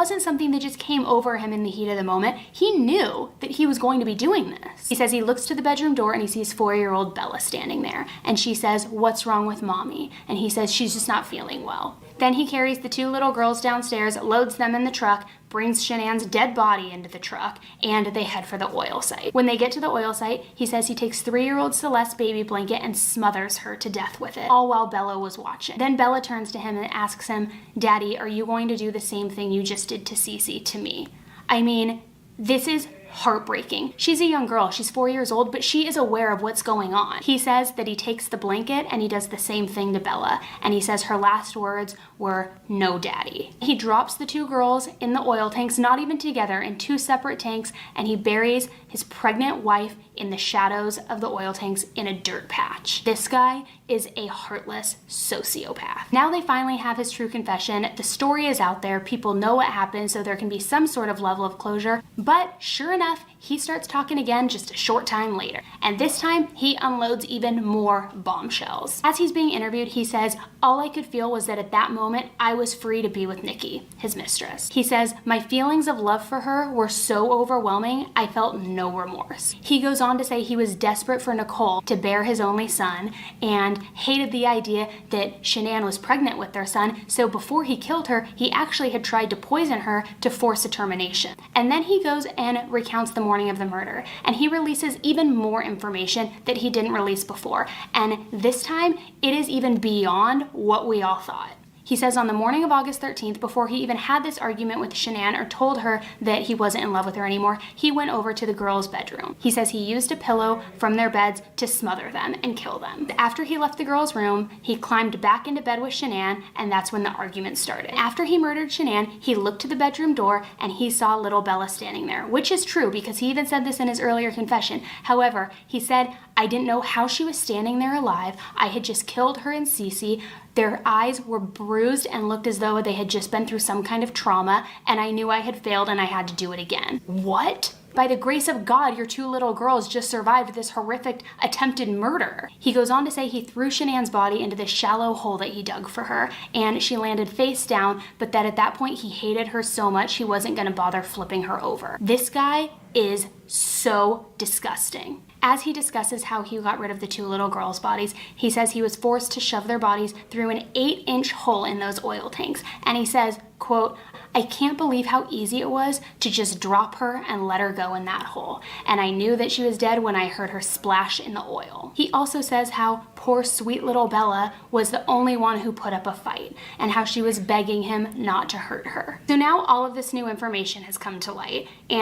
wasn't something that just came over him in the heat of the moment. He knew that he was going to be doing this. He says he looks to the bedroom door and he sees 4-year-old Bella standing there. And she says, "What's wrong with mommy?" And he says she's just not feeling well. Then he carries the 2 little girls downstairs, loads them in the truck, brings Shanann's dead body into the truck, and they head for the oil site. When they get to the oil site, he says he takes 3-year-old Celeste's baby blanket and smothers her to death with it, all while Bella was watching. Then Bella turns to him and asks him, "Daddy, are you going to do the same thing you just did to Cece to me?" I mean, this is heartbreaking. She's a young girl, she's 4 years old, but she is aware of what's going on. He says that he takes the blanket and he does the same thing to Bella, and he says her last words were, "No, Daddy." He drops the 2 girls in the oil tanks, not even together, in 2 separate tanks, and he buries his pregnant wife in the shadows of the oil tanks in a dirt patch. This guy is a heartless sociopath. Now they finally have his true confession. The story is out there. People know what happened, so there can be some sort of level of closure. But sure enough, he starts talking again just a short time later. And this time, he unloads even more bombshells. As he's being interviewed, he says, "All I could feel was that at that moment, I was free to be with Nikki, his mistress." He says, "My feelings of love for her were so overwhelming, I felt no remorse." He goes on to say he was desperate for Nicole to bear his only son and hated the idea that Shanann was pregnant with their son, so before he killed her, he actually had tried to poison her to force a termination. And then he goes and recounts the morning of the murder, and he releases even more information that he didn't release before, and this time it is even beyond what we all thought. He says on the morning of August 13th, before he even had this argument with Shanann or told her that he wasn't in love with her anymore, he went over to the girls' bedroom. He says he used a pillow from their beds to smother them and kill them. After he left the girls' room, he climbed back into bed with Shanann, and that's when the argument started. After he murdered Shanann, he looked to the bedroom door and he saw little Bella standing there, which is true because he even said this in his earlier confession. However, he said, "I didn't know how she was standing there alive. I had just killed her and Cece. Their eyes were bruised and looked as though they had just been through some kind of trauma, and I knew I had failed and I had to do it again." What? By the grace of God, your 2 little girls just survived this horrific attempted murder. He goes on to say he threw Shanann's body into this shallow hole that he dug for her, and she landed face down, but that at that point he hated her so much he wasn't gonna bother flipping her over. This guy is so disgusting. As he discusses how he got rid of the 2 little girls' bodies, he says he was forced to shove their bodies through an 8-inch hole in those oil tanks. And he says, quote, "I can't believe how easy it was to just drop her and let her go in that hole. And I knew that she was dead when I heard her splash in the oil." He also says how poor sweet little Bella was the only one who put up a fight, and how she was begging him not to hurt her. So now all of this new information has come to light, and